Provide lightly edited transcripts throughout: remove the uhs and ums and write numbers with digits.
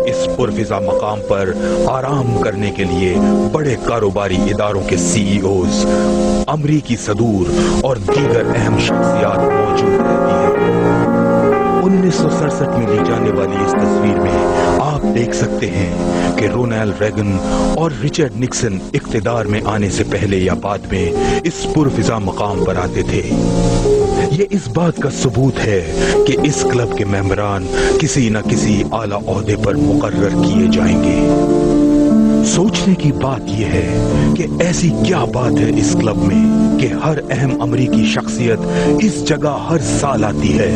اس پرفضا مقام پر آرام کرنے کے لیے بڑے کاروباری اداروں کے سی ای اوز، امریکی صدور اور دیگر اہم شخصیات موجود رہتی ہیں۔ 1967 میں لی جانے والی اس تصویر میں آپ دیکھ سکتے ہیں کہ رونالڈ ریگن اور رچرڈ نکسن اقتدار میں آنے سے پہلے یا بعد میں اس پرفضا مقام پر آتے تھے۔ یہ اس بات کا ثبوت ہے کہ اس کلب کے ممبران کسی نہ کسی اعلیٰ عہدے پر مقرر کیے جائیں گے۔ سوچنے کی بات یہ ہے کہ ایسی کیا بات ہے اس کلب میں کہ ہر اہم امریکی شخصیت اس جگہ ہر سال آتی ہے۔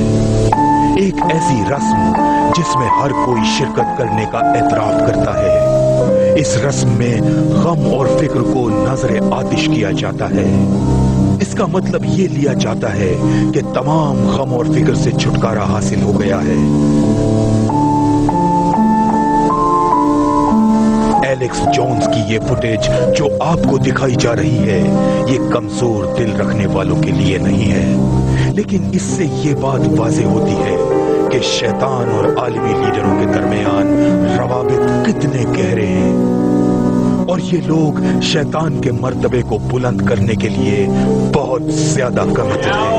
ایک ایسی رسم جس میں ہر کوئی شرکت کرنے کا اعتراف کرتا ہے۔ اس رسم میں غم اور فکر کو نظر آتش کیا جاتا ہے۔ اس کا مطلب یہ لیا جاتا ہے کہ تمام غم اور فکر سے چھٹکارا حاصل ہو گیا ہے۔ ایلیکس جونز کی یہ فوٹیج جو آپ کو دکھائی جا رہی ہے، یہ کمزور دل رکھنے والوں کے لیے نہیں ہے، لیکن اس سے یہ بات واضح ہوتی ہے کہ شیطان اور عالمی لیڈروں کے درمیان روابط کتنے گہرے ہیں، اور یہ لوگ شیطان کے مرتبے کو بلند کرنے کے لیے بہت زیادہ کمیٹڈ ہیں۔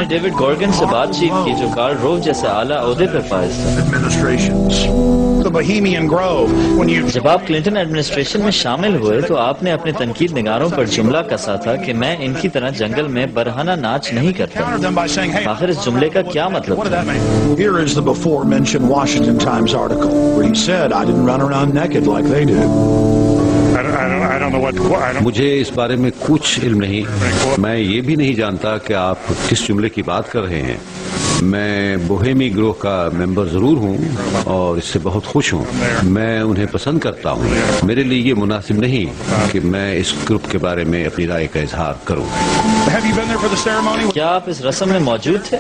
ڈیوڈ گورگن سے بات چیت کی جو کارل روو جیسے اعلیٰ عہدے پر فائز تھا۔ جب آپ کلنٹن ایڈمنسٹریشن میں شامل ہوئے تو آپ نے اپنے تنقید نگاروں پر جملہ کسا تھا کہ میں ان کی طرح جنگل میں برہنہ ناچ نہیں کرتا۔ آخر اس جملے کا کیا مطلب تھا؟ مجھے اس بارے میں کچھ علم نہیں، میں یہ بھی نہیں جانتا کہ آپ کس جملے کی بات کر رہے ہیں۔ میں بوہیمی گروہ کا ممبر ضرور ہوں اور اس سے بہت خوش ہوں، میں انہیں پسند کرتا ہوں۔ میرے لیے یہ مناسب نہیں کہ میں اس گروپ کے بارے میں اپنی رائے کا اظہار کروں۔ کیا آپ اس رسم میں موجود تھے؟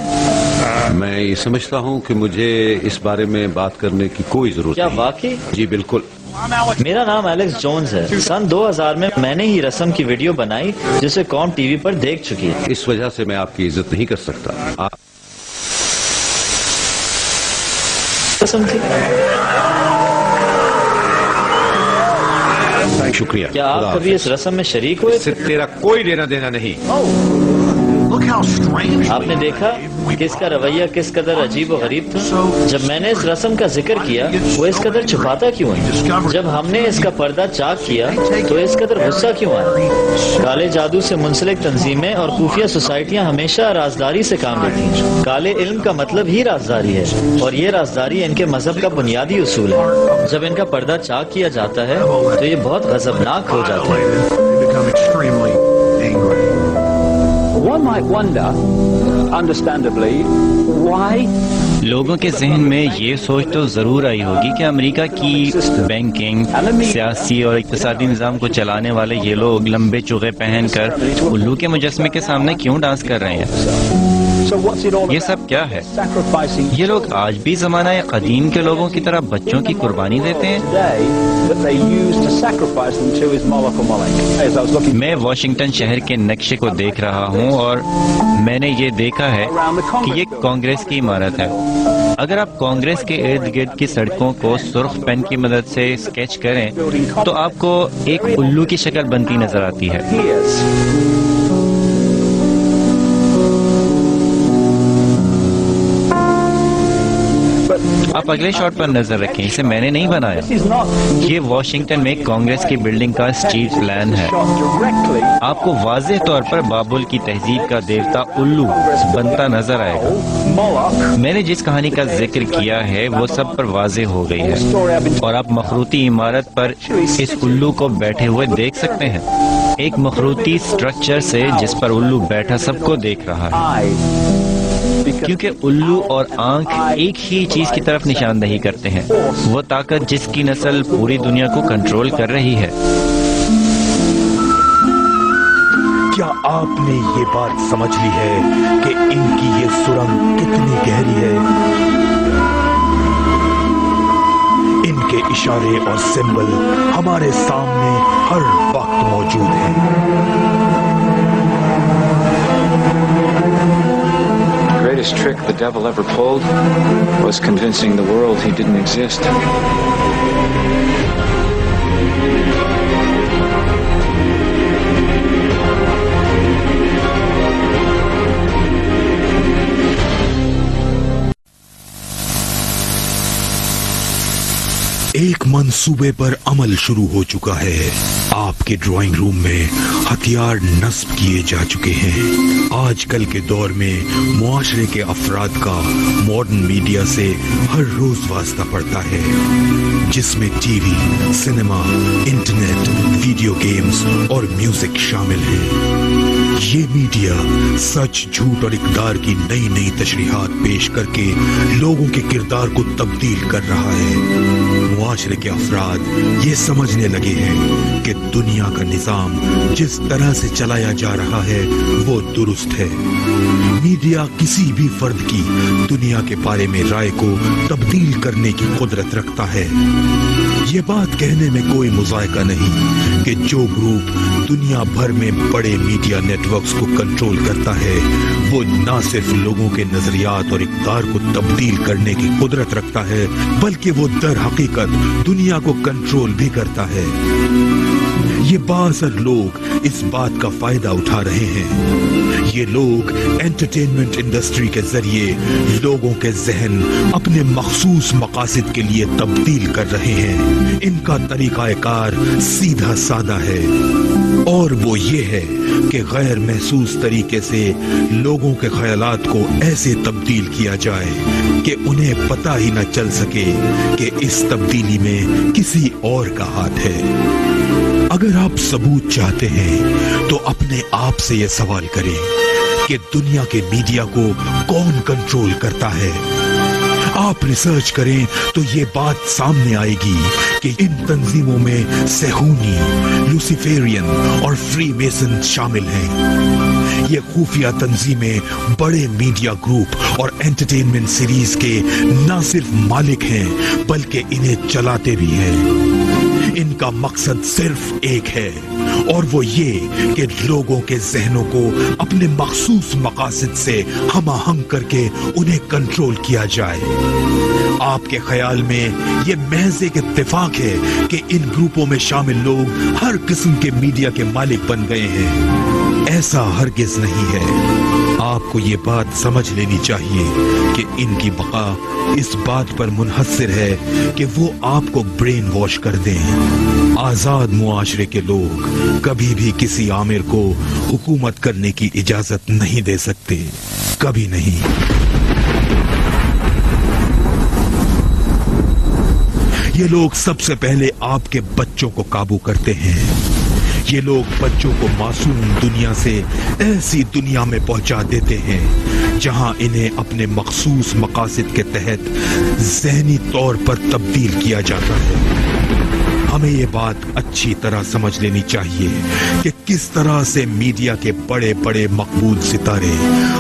میں یہ سمجھتا ہوں کہ مجھے اس بارے میں بات کرنے کی کوئی ضرورت نہیں۔ کیا واقعی؟ جی بالکل۔ میرا نام ایلیکس جونز ہے۔ سن 2000 میں نے ہی رسم کی ویڈیو بنائی جسے قوم ٹی وی پر دیکھ چکی ہے۔ اس وجہ سے میں آپ کی عزت نہیں کر سکتا۔ رسم تھی۔ شکریہ۔ کیا آپ کبھی اس رسم میں شریک ہوئے؟ اس سے تیرا کوئی لینا دینا نہیں۔ آپ نے دیکھا کہ اس کا رویہ کس قدر عجیب و غریب تھا۔ جب میں نے اس رسم کا ذکر کیا وہ اس قدر چھپاتا کیوں ہے؟ جب ہم نے اس کا پردہ چاک کیا تو اس قدر غصہ کیوں آیا؟ کالے جادو سے منسلک تنظیمیں اور خفیہ سوسائٹیاں ہمیشہ رازداری سے کام لیتی ہیں۔ کالے علم کا مطلب ہی رازداری ہے اور یہ رازداری ان کے مذہب کا بنیادی اصول ہے۔ جب ان کا پردہ چاک کیا جاتا ہے تو یہ بہت غضبناک ہو جاتا ہے۔ One might wonder لوگوں کے ذہن میں یہ سوچ تو ضرور آئی ہوگی کہ امریکہ کی بینکنگ، سیاسی اور اقتصادی نظام کو چلانے والے یہ لوگ لمبے چوغے پہن کر الو کے مجسمے کے سامنے کیوں ڈانس کر رہے ہیں؟ یہ سب کیا ہے؟ یہ لوگ آج بھی زمانہ قدیم کے لوگوں کی طرح بچوں کی قربانی دیتے ہیں؟ میں واشنگٹن شہر کے نقشے کو دیکھ رہا ہوں اور میں نے یہ دیکھا ہے کہ یہ کانگریس کی عمارت ہے۔ اگر آپ کانگریس کے ارد گرد کی سڑکوں کو سرخ پین کی مدد سے اسکیچ کریں تو آپ کو ایک الو کی شکل بنتی نظر آتی ہے۔ آپ اگلے شاٹ پر نظر رکھیں، اسے میں نے نہیں بنایا۔ یہ واشنگٹن میں کانگریس کی بلڈنگ کا اسٹریٹ پلان ہے۔ آپ کو واضح طور پر بابل کی تہذیب کا دیوتا الو بنتا نظر آئے گا۔ میں نے جس کہانی کا ذکر کیا ہے وہ سب پر واضح ہو گئی ہے، اور آپ مخروطی عمارت پر اس الو کو بیٹھے ہوئے دیکھ سکتے ہیں، ایک مخروطی اسٹرکچر سے جس پر الو بیٹھا سب کو دیکھ رہا ہے، کیونکہ الو اور آنکھ ایک ہی چیز کی طرف نشاندہی کرتے ہیں، وہ طاقت جس کی نسل پوری دنیا کو کنٹرول کر رہی ہے۔ کیا آپ نے یہ بات سمجھ لی ہے کہ ان کی یہ سرنگ کتنی گہری ہے؟ ان کے اشارے اور سمبل ہمارے سامنے ہر وقت موجود ہیں۔ The greatest trick the devil ever pulled was convincing the world he didn't exist. ایک منصوبے پر عمل شروع ہو چکا ہے۔ آپ کے ڈرائنگ روم میں ہتھیار نصب کیے جا چکے ہیں۔ آج کل کے دور میں معاشرے کے افراد کا ماڈرن میڈیا سے ہر روز واسطہ پڑتا ہے، جس میں T V, cinema, internet, video games اور میوزک شامل ہیں۔ یہ میڈیا سچ، جھوٹ اور اقدار کی نئی نئی تشریحات پیش کر کے لوگوں کے کردار کو تبدیل کر رہا ہے۔ معاشرے کے افراد یہ سمجھنے لگے ہیں کہ دنیا کا نظام جس طرح سے چلایا جا رہا ہے وہ درست ہے۔ میڈیا کسی بھی فرد کی دنیا کے بارے میں رائے کو تبدیل کرنے کی قدرت رکھتا ہے۔ یہ بات کہنے میں کوئی مذائقہ نہیں کہ جو گروپ دنیا بھر میں بڑے میڈیا نیٹ ورکس کو کنٹرول کرتا ہے وہ نہ صرف لوگوں کے نظریات اور اقدار کو تبدیل کرنے کی قدرت رکھتا ہے بلکہ وہ در حقیقت دنیا کو کنٹرول بھی کرتا ہے۔ یہ بااثر لوگ اس بات کا فائدہ اٹھا رہے ہیں۔ یہ لوگ انٹرٹینمنٹ انڈسٹری کے ذریعے لوگوں کے ذہن اپنے مخصوص مقاصد کے لیے تبدیل کر رہے ہیں۔ ان کا طریقہ کار سیدھا سادہ ہے، اور وہ یہ ہے کہ غیر محسوس طریقے سے لوگوں کے خیالات کو ایسے تبدیل کیا جائے کہ انہیں پتہ ہی نہ چل سکے کہ اس تبدیلی میں کسی اور کا ہاتھ ہے۔ اگر آپ ثبوت چاہتے ہیں تو اپنے آپ سے یہ سوال کریں کہ دنیا کے میڈیا کو کون کنٹرول کرتا ہے۔ آپ ریسرچ کریں تو یہ بات سامنے آئے گی کہ ان تنظیموں میں صہیونی، لوسیفیرین اور فری میسن شامل ہیں۔ یہ خفیہ تنظیمیں بڑے میڈیا گروپ اور انٹرٹینمنٹ سیریز کے نہ صرف مالک ہیں بلکہ انہیں چلاتے بھی ہیں۔ ان کا مقصد صرف ایک ہے، اور وہ یہ کہ لوگوں کے ذہنوں کو اپنے مخصوص مقاصد سے ہم آہنگ کر کے انہیں کنٹرول کیا جائے۔ آپ کے خیال میں یہ محض ایک اتفاق ہے کہ ان گروپوں میں شامل لوگ ہر قسم کے میڈیا کے مالک بن گئے ہیں؟ ایسا ہرگز نہیں ہے۔ آپ کو یہ بات سمجھ لینی چاہیے کہ ان کی بقا اس بات پر منحصر ہے کہ وہ آپ کو برین واش کر دیں۔ آزاد معاشرے کے لوگ کبھی بھی کسی آمر کو حکومت کرنے کی اجازت نہیں دے سکتے، کبھی نہیں۔ یہ لوگ سب سے پہلے آپ کے بچوں کو قابو کرتے ہیں. یہ لوگ بچوں کو معصوم دنیا سے ایسی دنیا میں پہنچا دیتے ہیں جہاں انہیں اپنے مخصوص مقاصد کے تحت ذہنی طور پر تبدیل کیا جاتا ہے. ہمیں یہ بات اچھی طرح سمجھ لینی چاہیے کہ کس طرح سے میڈیا کے بڑے بڑے مقبول ستارے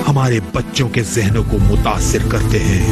ہمارے بچوں کے ذہنوں کو متاثر کرتے ہیں.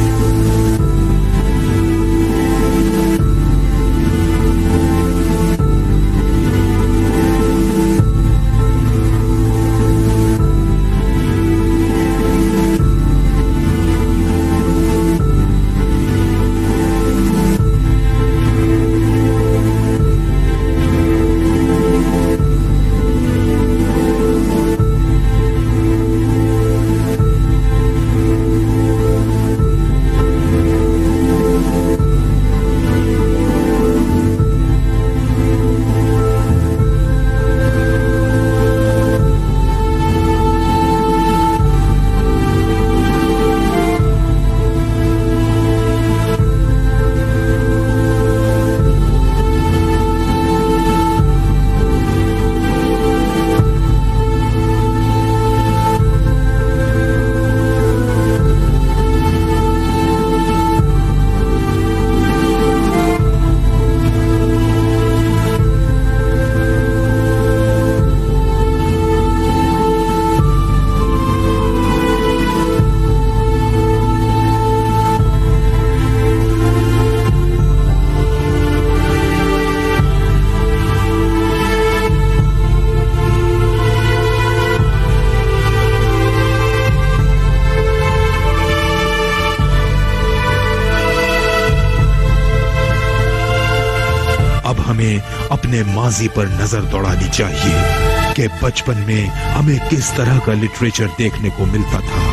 اپنے ماضی پر نظر دوڑانی چاہیے کہ بچپن میں ہمیں کس طرح کا لٹریچر دیکھنے کو ملتا تھا.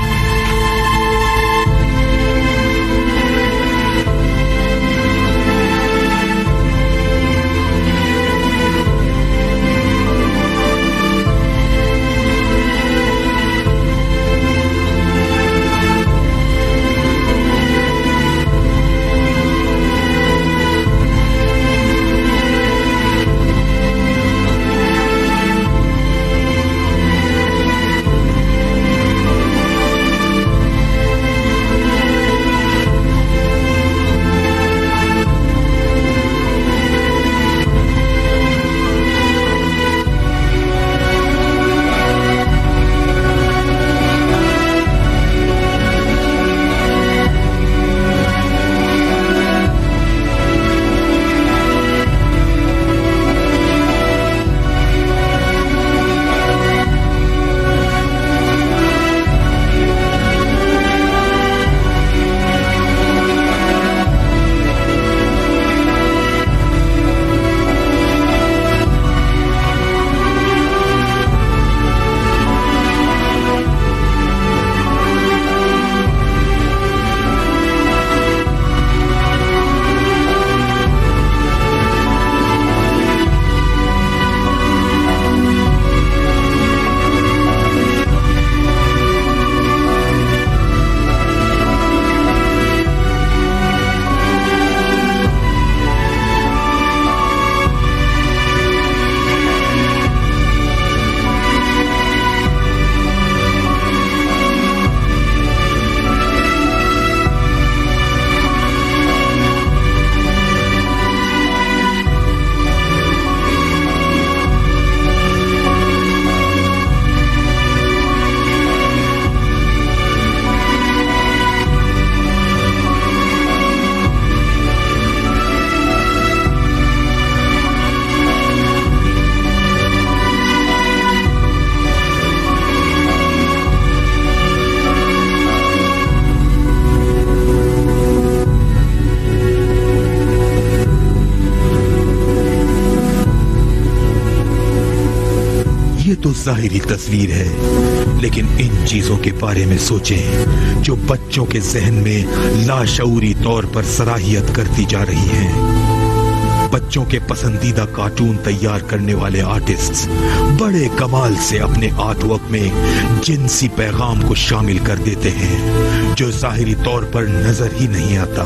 تو ظاہری تصویر ہے، لیکن ان چیزوں کے بارے میں سوچیں جو بچوں کے ذہن میں لاشعوری طور پر صلاحیت کرتی جا رہی ہیں۔ بچوں کے پسندیدہ کارٹون تیار کرنے والے آرٹسٹ بڑے کمال سے اپنے آرٹ ورک میں جنسی پیغام کو شامل کر دیتے ہیں جو ظاہری طور پر نظر ہی نہیں آتا۔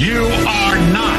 You are not.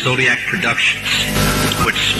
Zodiac Productions, which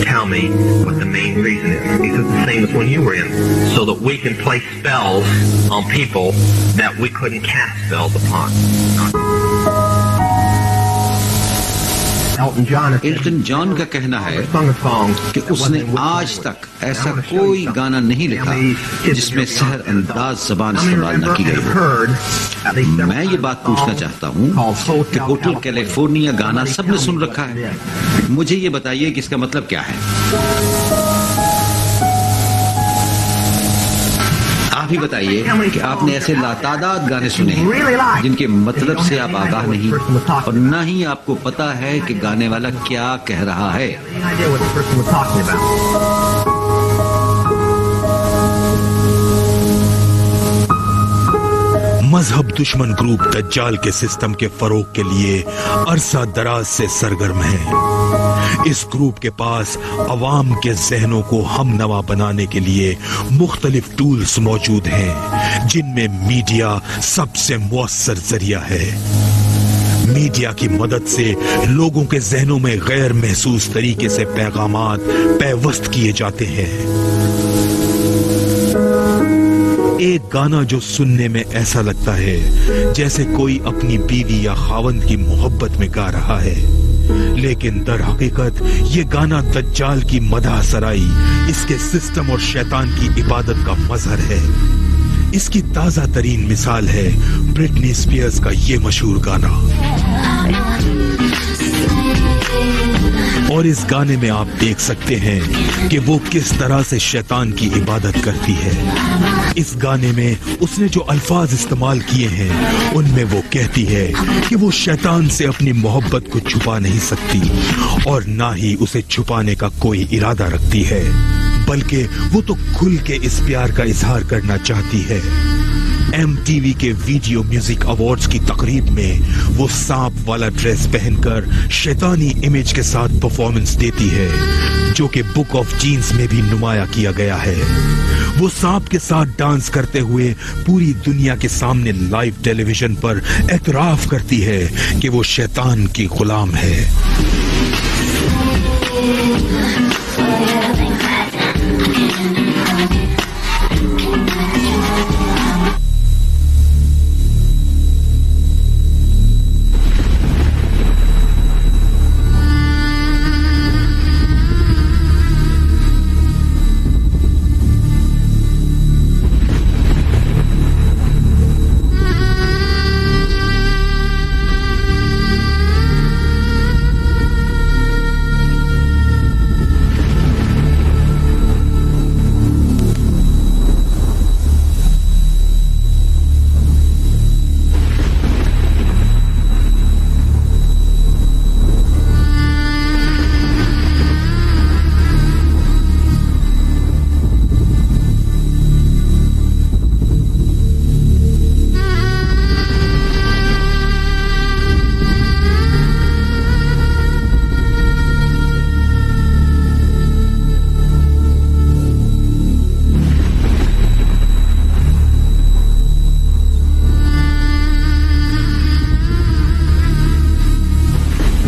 Tell me what the main reason is. He said the same as when you were in, so that we can play spells on people that we couldn't cast spells upon. ایلٹن جان کا کہنا ہے کہ اس نے آج تک ایسا کوئی گانا نہیں لکھا جس میں سحر انداز زبان استعمال نہ کی گئی ہو۔ میں یہ بات پوچھنا چاہتا ہوں کہ ہوٹل کیلیفورنیا گانا سب نے سن رکھا ہے، مجھے یہ بتائیے کہ اس کا مطلب کیا ہے؟ آپ ہی بتائیے کہ آپ نے ایسے لاتعداد گانے سنے ہیں جن کے مطلب سے آپ آگاہ نہیں اور نہ ہی آپ کو پتا ہے کہ گانے والا کیا کہہ رہا ہے۔ مذہب دشمن گروپ دجال کے سسٹم کے فروغ کے لیے عرصہ دراز سے سرگرم ہے۔ اس گروپ کے پاس عوام کے ذہنوں کو ہم نوا بنانے کے لیے مختلف ٹولز موجود ہیں، جن میں میڈیا سب سے مؤثر ذریعہ ہے۔ میڈیا کی مدد سے لوگوں کے ذہنوں میں غیر محسوس طریقے سے پیغامات پیوست کیے جاتے ہیں۔ ایک گانا جو سننے میں ایسا لگتا ہے جیسے کوئی اپنی بیوی یا خاوند کی محبت میں گا رہا ہے، لیکن در حقیقت یہ گانا دجال کی مدح سرائی، اس کے سسٹم اور شیطان کی عبادت کا مظہر ہے۔ اس کی تازہ ترین مثال ہے برٹنی اسپیئرز کا یہ مشہور گانا، اور اس گانے میں آپ دیکھ سکتے ہیں کہ وہ کس طرح سے شیطان کی عبادت کرتی ہے۔ اس گانے میں اس نے جو الفاظ استعمال کیے ہیں ان میں وہ کہتی ہے کہ وہ شیطان سے اپنی محبت کو چھپا نہیں سکتی اور نہ ہی اسے چھپانے کا کوئی ارادہ رکھتی ہے، بلکہ وہ تو کھل کے اس پیار کا اظہار کرنا چاہتی ہے۔ ایم ٹی وی کے ویڈیو میوزک ایوارڈز کی تقریب میں وہ سانپ والا ڈریس پہن کر شیطانی امیج کے ساتھ پرفارمنس دیتی ہے، جو کہ بک آف جینز میں بھی نمایاں کیا گیا ہے۔ وہ سانپ کے ساتھ ڈانس کرتے ہوئے پوری دنیا کے سامنے لائیو ٹیلی ویژن پر اعتراف کرتی ہے کہ وہ شیطان کی غلام ہے۔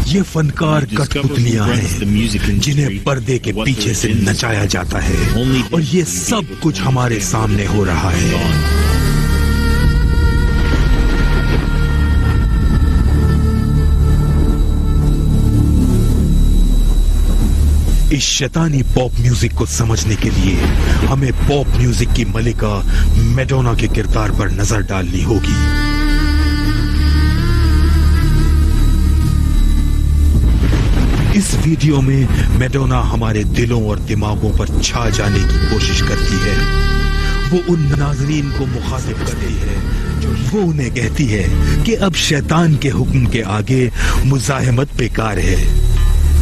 یہ فنکار کٹ پتلیاں ہیں جنہیں پردے کے پیچھے سے نچایا جاتا ہے، اور یہ سب کچھ ہمارے سامنے ہو رہا ہے۔ اس شیطانی پاپ میوزک کو سمجھنے کے لیے ہمیں پاپ میوزک کی ملکہ میڈونا کے کردار پر نظر ڈالنی ہوگی۔ اس ویڈیو میں میڈونا ہمارے دلوں اور دماغوں پر چھا جانے کی کوشش کرتی ہے۔ وہ ان ناظرین کو مخاطب کرتی ہے وہ انہیں کہتی ہے کہ اب شیطان کے حکم کے آگے مزاحمت بیکار ہے،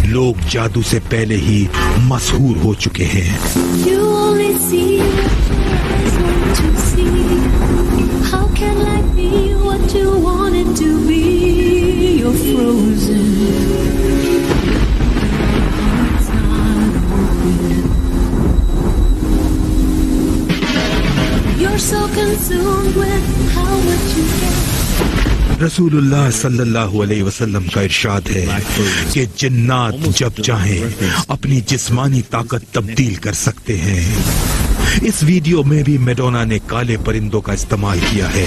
لوگ جادو سے پہلے ہی مسحور ہو چکے ہیں۔ رسول اللہ صلی اللہ علیہ وسلم کا ارشاد ہے کہ جنات جب چاہیں اپنی جسمانی طاقت تبدیل کر سکتے ہیں۔ اس ویڈیو میں بھی میڈونا نے کالے پرندوں کا استعمال کیا ہے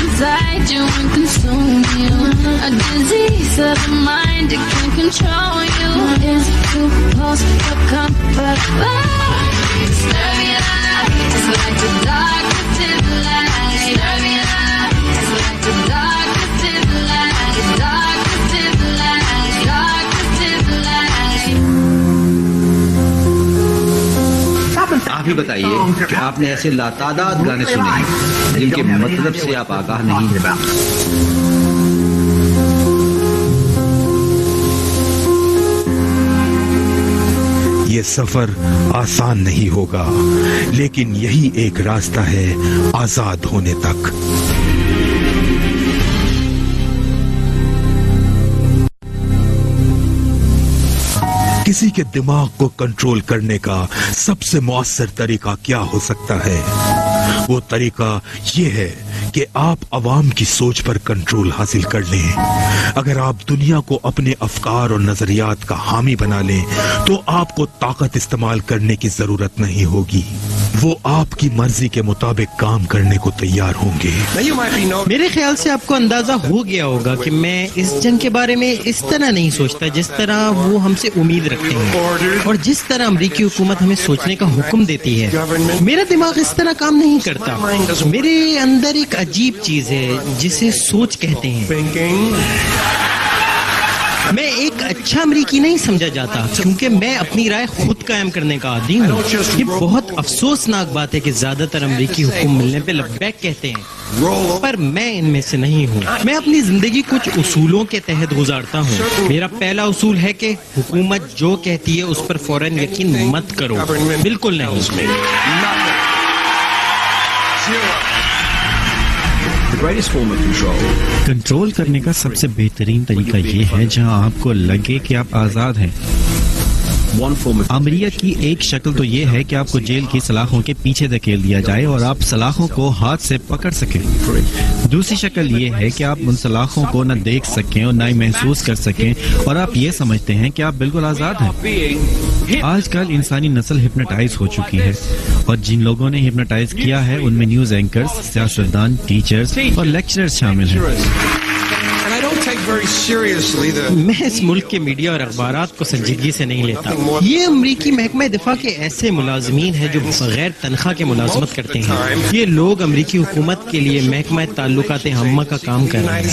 Inside you and consume you. A disease of the mind, it can control you. It's too close for comfort. Disturbia, it's like the darkest in light. Disturbia, it's like the darkest in light. Darkest in light. Darkest in light. آپ ہی بتائیے کہ آپ نے ایسے لاتعداد گانے سنے ہیں جن کے مطلب سے آپ آگاہ نہیں ہیں۔ یہ سفر آسان نہیں ہوگا، لیکن یہی ایک راستہ ہے آزاد ہونے تک۔ کسی کے دماغ کو کنٹرول کرنے کا سب سے مؤثر طریقہ کیا ہو سکتا ہے؟ وہ طریقہ یہ ہے کہ آپ عوام کی سوچ پر کنٹرول حاصل کر لیں۔ اگر آپ دنیا کو اپنے افکار اور نظریات کا حامی بنا لیں تو آپ کو طاقت استعمال کرنے کی ضرورت نہیں ہوگی۔ وہ آپ کی مرضی کے مطابق کام کرنے کو تیار ہوں گے۔ میرے خیال سے آپ کو اندازہ ہو گیا ہوگا کہ میں اس جنگ کے بارے میں اس طرح نہیں سوچتا جس طرح وہ ہم سے امید رکھتے ہیں اور جس طرح امریکی حکومت ہمیں سوچنے کا حکم دیتی ہے۔ میرا دماغ اس طرح کام نہیں کرتا۔ میرے اندر ایک عجیب چیز ہے جسے سوچ کہتے ہیں۔ میں ایک اچھا امریکی نہیں سمجھا جاتا کیونکہ میں اپنی رائے خود قائم کرنے کا عادی ہوں۔ یہ بہت افسوسناک بات ہے کہ زیادہ تر امریکی حکم ملنے پہ لبیک کہتے ہیں، پر میں ان میں سے نہیں ہوں۔ میں اپنی زندگی کچھ اصولوں کے تحت گزارتا ہوں۔ میرا پہلا اصول ہے کہ حکومت جو کہتی ہے اس پر فوراً یقین مت کرو، بالکل نہیں۔ کنٹرول کرنے کا سب سے بہترین طریقہ یہ ہے جہاں آپ کو لگے کہ آپ آزاد ہیں۔ امریہ کی ایک شکل تو یہ ہے کہ آپ کو جیل کی سلاخوں کے پیچھے دھکیل دیا جائے اور آپ سلاخوں کو ہاتھ سے پکڑ سکیں۔ دوسری شکل یہ ہے کہ آپ ان سلاخوں کو نہ دیکھ سکیں اور نہ ہی محسوس کر سکیں اور آپ یہ سمجھتے ہیں کہ آپ بالکل آزاد ہیں۔ آج کل انسانی نسل ہپنوٹائز ہو چکی ہے اور جن لوگوں نے ہپنوٹائز کیا ہے ان میں نیوز اینکرز، سیاستدان، ٹیچرز اور لیکچرز شامل ہیں۔ میں اس ملک کے میڈیا اور اخبارات کو سنجیدگی سے نہیں لیتا۔ یہ امریکی محکمہ دفاع کے ایسے ملازمین ہیں جو بغیر تنخواہ کے ملازمت کرتے ہیں۔ یہ لوگ امریکی حکومت کے لیے محکمہ تعلقات عامہ کا کام کر رہے ہیں۔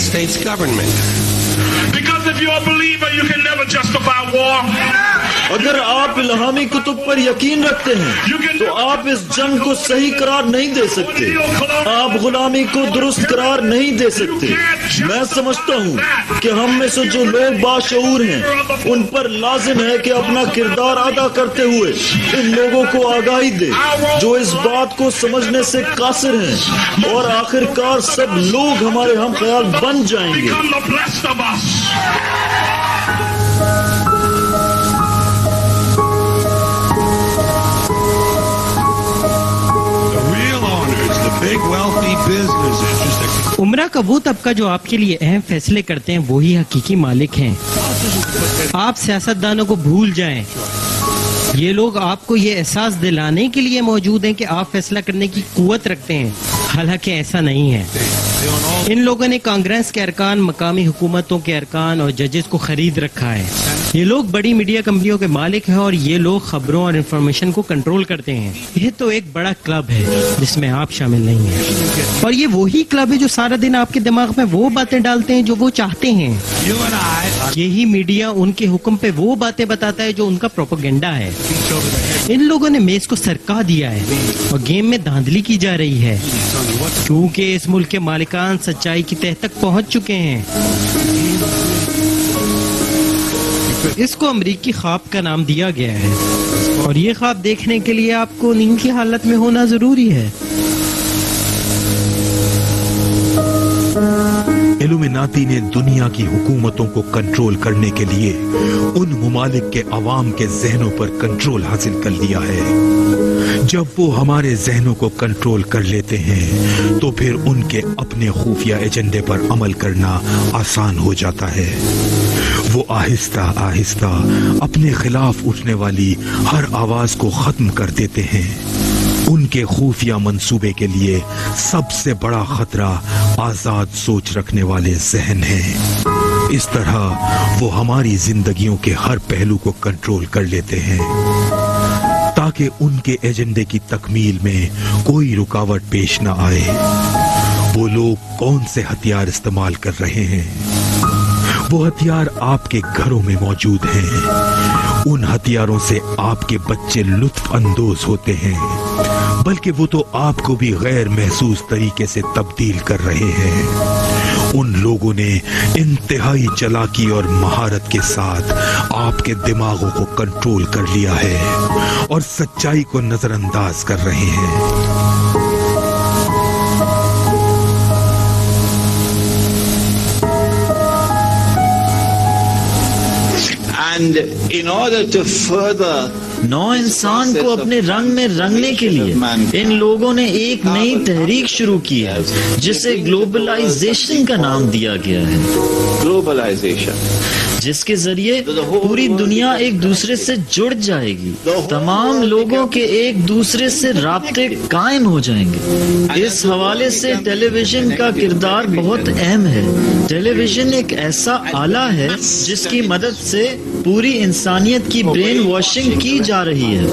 اگر آپ الہامی کتب پر یقین رکھتے ہیں تو آپ اس جنگ کو صحیح قرار نہیں دے سکتے۔ آپ غلامی کو درست قرار نہیں دے سکتے۔ میں سمجھتا ہوں کہ ہم میں سے جو لوگ باشعور ہیں ان پر لازم ہے کہ اپنا کردار ادا کرتے ہوئے ان لوگوں کو آگاہی دے جو اس بات کو سمجھنے سے قاصر ہیں، اور آخر کار سب لوگ ہمارے ہم خیال بن جائیں گے۔ عمرہ کا وہ طبقہ جو آپ کے لیے اہم فیصلے کرتے ہیں وہی حقیقی مالک ہیں۔ آپ سیاستدانوں کو بھول جائیں۔ یہ لوگ آپ کو یہ احساس دلانے کے لیے موجود ہیں کہ آپ فیصلہ کرنے کی قوت رکھتے ہیں، حالانکہ ایسا نہیں ہے۔ ان لوگوں نے کانگریس کے ارکان، مقامی حکومتوں کے ارکان اور ججز کو خرید رکھا ہے۔ یہ لوگ بڑی میڈیا کمپنیوں کے مالک ہیں اور یہ لوگ خبروں اور انفارمیشن کو کنٹرول کرتے ہیں۔ یہ تو ایک بڑا کلب ہے جس میں آپ شامل نہیں ہیں، اور یہ وہی کلب ہے جو سارا دن آپ کے دماغ میں وہ باتیں ڈالتے ہیں جو وہ چاہتے ہیں۔ یہی میڈیا ان کے حکم پہ وہ باتیں بتاتا ہے جو ان کا پروپیگنڈا ہے۔ ان لوگوں نے میز کو سرکا دیا ہے اور گیم میں دھاندلی کی جا رہی ہے، کیونکہ اس ملک کے مالکان سچائی کی تہ تک پہنچ چکے ہیں۔ اس کو امریکی خواب کا نام دیا گیا ہے، اور یہ خواب دیکھنے کے لیے آپ کو نیند کی حالت میں ہونا ضروری ہے۔ ایلومیناتی نے دنیا کی حکومتوں کو کنٹرول کرنے کے لیے ان ممالک کے عوام کے ذہنوں پر کنٹرول حاصل کر لیا ہے۔ جب وہ ہمارے ذہنوں کو کنٹرول کر لیتے ہیں تو پھر ان کے اپنے خفیہ ایجنڈے پر عمل کرنا آسان ہو جاتا ہے۔ وہ آہستہ آہستہ اپنے خلاف اٹھنے والی ہر آواز کو ختم کر دیتے ہیں۔ ان کے خفیہ منصوبے کے لیے سب سے بڑا خطرہ آزاد سوچ رکھنے والے ذہن ہیں۔ اس طرح وہ ہماری زندگیوں کے ہر پہلو کو کنٹرول کر لیتے ہیں تاکہ ان کے ایجنڈے کی تکمیل میں کوئی رکاوٹ پیش نہ آئے۔ وہ لوگ کون سے ہتھیار استعمال کر رہے ہیں؟ وہ ہتھیار آپ کے گھروں میں موجود ہیں۔ ان ہتھیاروں سے آپ کے بچے لطف اندوز ہوتے ہیں، بلکہ وہ تو آپ کو بھی غیر محسوس طریقے سے تبدیل کر رہے ہیں۔ ان لوگوں نے انتہائی چالاکی اور مہارت کے ساتھ آپ کے دماغوں کو کنٹرول کر لیا ہے اور سچائی کو نظر انداز کر رہے ہیں۔ نو انسان کو اپنے رنگ میں رنگنے کے لیے ان لوگوں نے ایک نئی تحریک شروع کی ہے جسے گلوبلائزیشن کا نام دیا گیا ہے۔ گلوبلائزیشن جس کے ذریعے پوری دنیا ایک دوسرے سے جڑ جائے گی، تمام لوگوں کے ایک دوسرے سے رابطے قائم ہو جائیں گے۔ اس حوالے سے ٹیلی ویژن کا کردار بہت اہم ہے۔ ٹیلی ویژن ایک ایسا آلہ ہے جس کی مدد سے پوری انسانیت کی برین واشنگ کی جا رہی ہے۔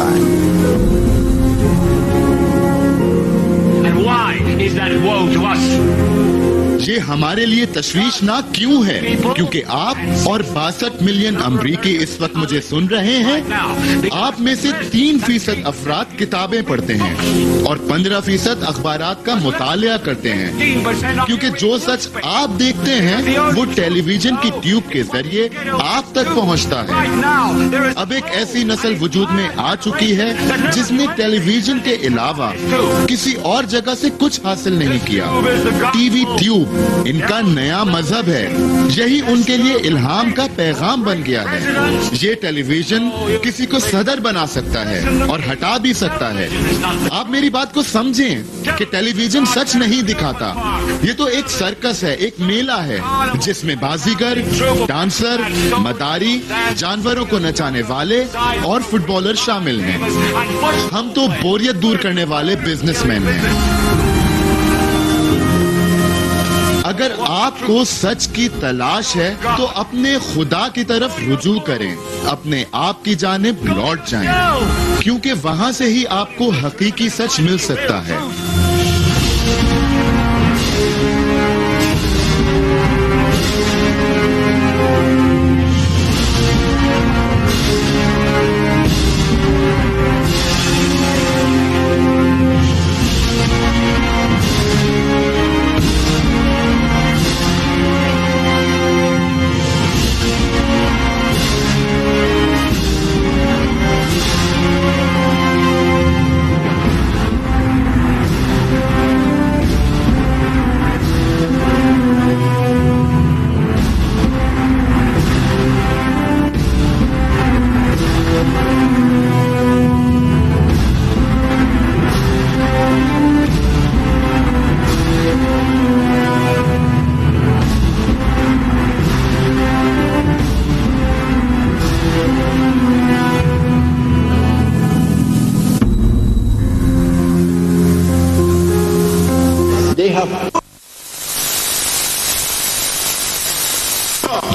یہ ہمارے لیے تشویشناک کیوں ہے؟ کیونکہ آپ اور 62 ملین امریکی اس وقت مجھے سن رہے ہیں۔ آپ میں سے 3% افراد کتابیں پڑھتے ہیں اور 15% اخبارات کا مطالعہ کرتے ہیں، کیونکہ جو سچ آپ دیکھتے ہیں وہ ٹیلی ویژن کی ٹیوب کے ذریعے آپ تک پہنچتا ہے۔ اب ایک ایسی نسل وجود میں آ چکی ہے جس نے ٹیلی ویژن کے علاوہ کسی اور جگہ سے کچھ حاصل نہیں کیا۔ ٹی وی ٹیوب ان کا نیا مذہب ہے، یہی ان کے لیے الہام کا پیغام بن گیا ہے۔ یہ ٹیلی ویژن کسی کو صدر بنا سکتا ہے اور ہٹا بھی سکتا ہے۔ آپ میری بات کو سمجھیں کہ ٹیلی ویژن سچ نہیں دکھاتا، یہ تو ایک سرکس ہے، ایک میلہ ہے جس میں بازیگر، ڈانسر، مداری، جانوروں کو نچانے والے اور فٹ بالر شامل ہیں۔ ہم تو بوریت دور کرنے والے بزنس مین ہیں۔ اگر آپ کو سچ کی تلاش ہے تو اپنے خدا کی طرف رجوع کریں، اپنے آپ کی جانب لوٹ جائیں، کیونکہ وہاں سے ہی آپ کو حقیقی سچ مل سکتا ہے۔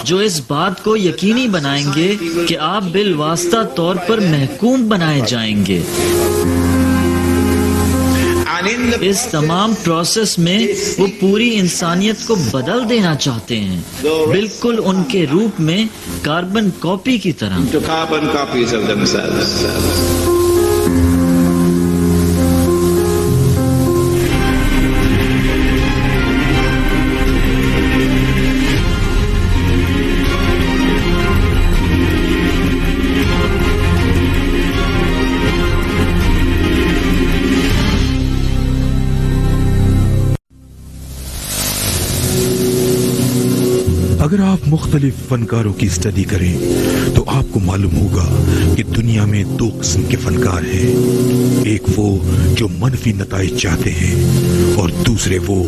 جو اس بات کو یقینی بنائیں گے کہ آپ بالواسطہ طور پر محکوم بنائے جائیں گے. اس تمام پروسیس میں وہ پوری انسانیت کو بدل دینا چاہتے ہیں، بالکل ان کے روپ میں کاربن کاپی کی طرح. اگر آپ مختلف فنکاروں کی اسٹڈی کریں تو آپ کو معلوم ہوگا کہ دنیا میں دو قسم کے فنکار ہیں. ایک وہ جو منفی نتائج چاہتے ہیں اور دوسرے وہ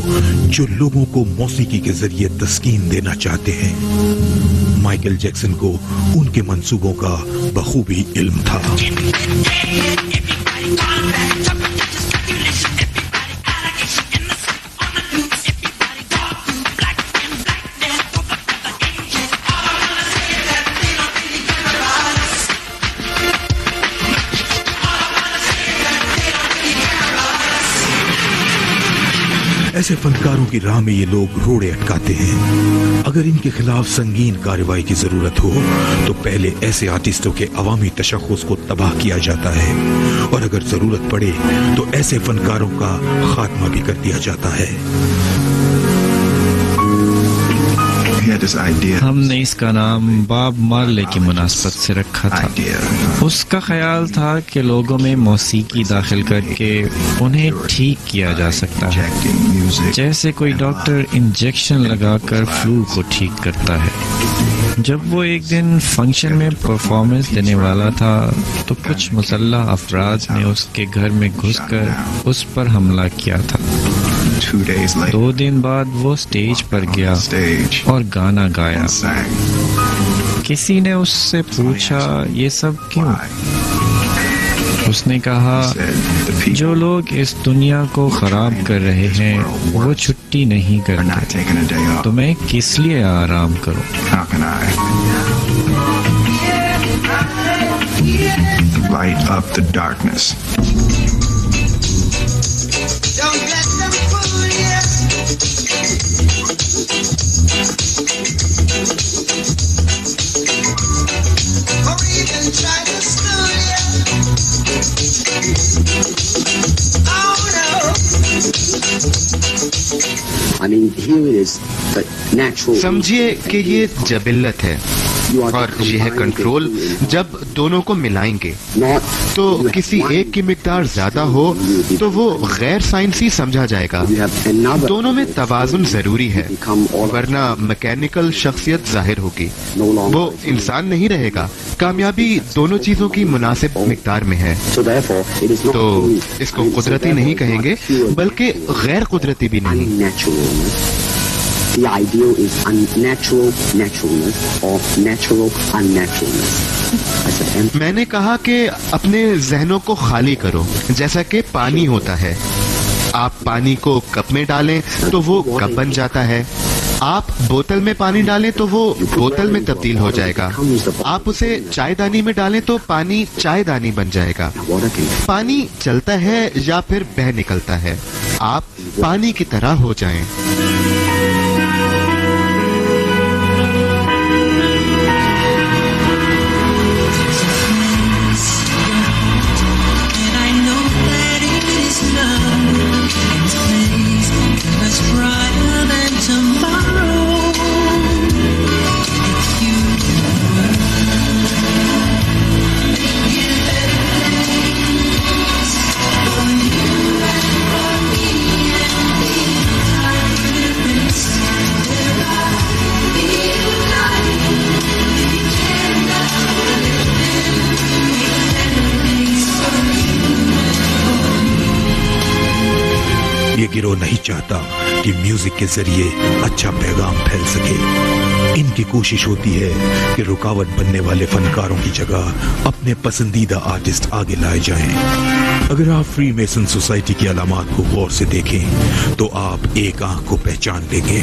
جو لوگوں کو موسیقی کے ذریعے تسکین دینا چاہتے ہیں. مائیکل جیکسن کو ان کے منصوبوں کا بخوبی علم تھا. ایسے فنکاروں کی راہ میں یہ لوگ روڑے اٹکاتے ہیں. اگر ان کے خلاف سنگین کارروائی کی ضرورت ہو تو پہلے ایسے آرٹسٹوں کے عوامی تشخص کو تباہ کیا جاتا ہے، اور اگر ضرورت پڑے تو ایسے فنکاروں کا خاتمہ بھی کر دیا جاتا ہے. ہم نے اس کا نام باب مارلے کی مناسبت سے رکھا تھا. اس کا خیال تھا کہ لوگوں میں موسیقی داخل کر کے انہیں ٹھیک کیا جا سکتا ہے، جیسے کوئی ڈاکٹر انجیکشن لگا کر فلو کو ٹھیک کرتا ہے. جب وہ ایک دن فنکشن میں پرفارمنس دینے والا تھا تو کچھ مسلح افراد نے اس کے گھر میں گھس کر اس پر حملہ کیا تھا. 2 دن بعد وہ اسٹیج پر گیا اور گانا گایا. کسی نے اس سے پوچھا یہ سب کیوں؟ اس نے کہا جو لوگ اس دنیا کو خراب کر رہے ہیں وہ چھٹی نہیں کرتے تو میں کس لیے آرام کروں. Light up the darkness. سمجھیے کہ یہ جبلت ہے اور یہ ہے کنٹرول. جب دونوں کو ملائیں گے تو کسی ایک کی مقدار زیادہ ہو تو وہ غیر سائنسی سمجھا جائے گا. دونوں میں توازن ضروری ہے ورنہ میکینیکل شخصیت ظاہر ہوگی، وہ انسان نہیں رہے گا. کامیابی دونوں چیزوں کی مناسب مقدار میں ہے. تو اس کو قدرتی نہیں کہیں گے بلکہ غیر قدرتی بھی نہیں. The ideal is unnatural naturalness or natural unnaturalness. میں نے کہا کہ اپنے ذہنوں کو خالی کرو جیسا کہ پانی ہوتا ہے. آپ پانی کو کپ میں ڈالیں تو وہ کپ بن جاتا ہے. آپ بوتل میں پانی ڈالیں تو وہ بوتل میں تبدیل ہو جائے گا. آپ اسے چائے دانی میں ڈالیں تو پانی چائے دانی بن جائے گا. پانی چلتا ہے یا پھر بہہ نکلتا ہے. آپ پانی کی طرح ہو جائیں. گروہ نہیں چاہتا کہ میوزک کے ذریعے اچھا پیغام پھیل سکے. ان کی کوشش ہوتی ہے کہ رکاوٹ بننے والے فنکاروں کی جگہ اپنے پسندیدہ آرٹسٹ آگے لائے جائیں. اگر آپ فری میسن سوسائٹی کی علامات کو غور سے دیکھیں تو آپ ایک آنکھ کو پہچان لیں گے.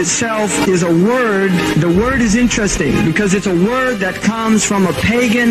Itself is a word. The word is interesting because it's a word that comes from a pagan.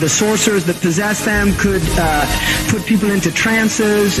The sorcerers that possessed them could put people into trances.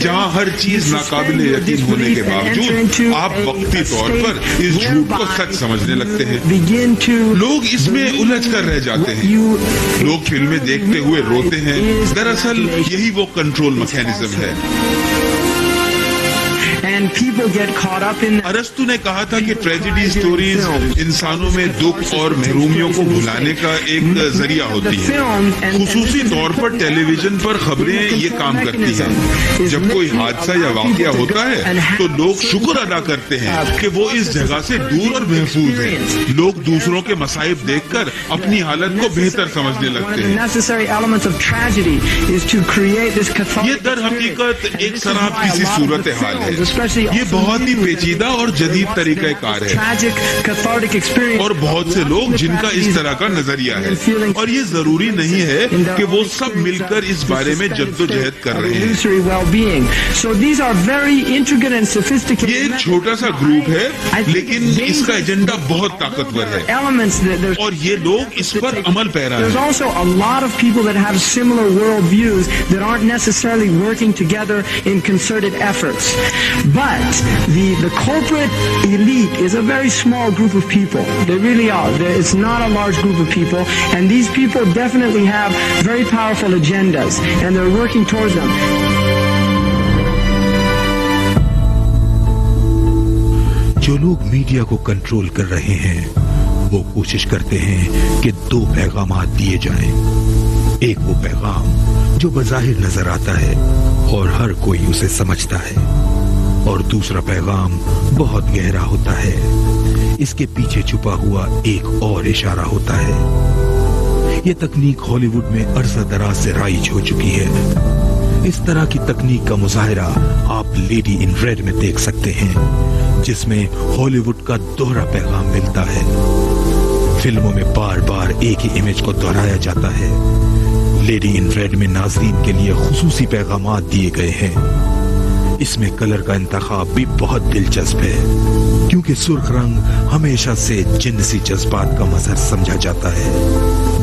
جہاں ہر چیز ناقابل یقین ہونے کے باوجود آپ وقتی طور پر اس جھوٹ کو سچ سمجھنے لگتے ہیں. لوگ اس میں الجھ کر رہ جاتے ہیں. لوگ فلمیں دیکھتے ہوئے روتے ہیں. دراصل یہی وہ کنٹرول میکینزم ہے. ارسطو نے کہا تھا کہ ٹریجڈی سٹوریز انسانوں میں دکھ اور محرومیوں کو بھلانے کا ایک ذریعہ ہوتی ہیں. خصوصی طور پر ٹیلی ویژن پر خبریں یہ کام کرتی ہیں. جب کوئی حادثہ یا واقعہ ہوتا ہے تو لوگ شکر ادا کرتے ہیں کہ وہ اس جگہ سے دور اور محفوظ ہیں. لوگ دوسروں کے مصائب دیکھ کر اپنی حالت کو بہتر سمجھنے لگتے ہیں. یہ در حقیقت ایک سراب سی صورت حال ہے. یہ بہت ہی پیچیدہ اور جدید طریقہ کار ہے اور بہت سے لوگ جن کا اس طرح کا نظریہ ہے, اور یہ ضروری نہیں ہے کہ وہ سب مل کر اس بارے میں جدوجہد کر رہے ہیں. یہ ایک چھوٹا سا گروپ ہے لیکن اس کا ایجنڈا بہت طاقتور ہے اور یہ لوگ اس پر عمل پیرا ہیں. But the corporate elite is a very small group of people. They really are. It's not a large group of people, and these people definitely have very powerful agendas, and they're working towards them. جو لوگ media کو control کر رہے ہیں وہ کوشش کرتے ہیں کہ دو پیغامات دیے جائیں. ایک وہ پیغام جو بظاہر نظر آتا ہے اور ہر کوئی اسے سمجھتا ہے, اور دوسرا پیغام بہت گہرا ہوتا ہے. اس کے پیچھے چھپا ہوا ایک اور اشارہ ہوتا ہے. یہ تکنیک ہالی ووڈ میں عرصہ دراز سے رائج ہو چکی ہے. اس طرح کی تکنیک کا مظاہرہ آپ لیڈی ان ریڈ میں دیکھ سکتے ہیں, جس میں ہالی ووڈ کا دوہرا پیغام ملتا ہے. فلموں میں بار بار ایک ہی امیج کو دہرایا جاتا ہے. لیڈی ان ریڈ میں ناظرین کے لیے خصوصی پیغامات دیے گئے ہیں. اس میں کلر کا انتخاب بھی بہت دلچسپ ہے کیونکہ سرخ رنگ ہمیشہ سے جنسی جذبات کا مظہر سمجھا جاتا ہے.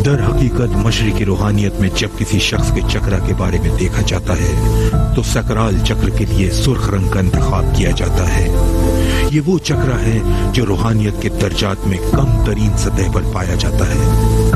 در حقیقت مشرقی روحانیت میں جب کسی شخص کے چکرا کے بارے میں دیکھا جاتا ہے تو سکرال چکر کے لیے سرخ رنگ کا انتخاب کیا جاتا ہے. یہ وہ چکرا ہے جو روحانیت کے درجات میں کم ترین سطح پر پایا جاتا ہے.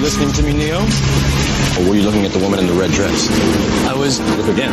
Listening to me, Neo? Or were you looking at the woman in the red dress? I was. Look again.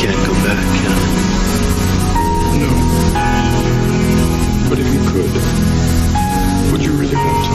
Can't go back, can I? No. But if you could, would you really want to?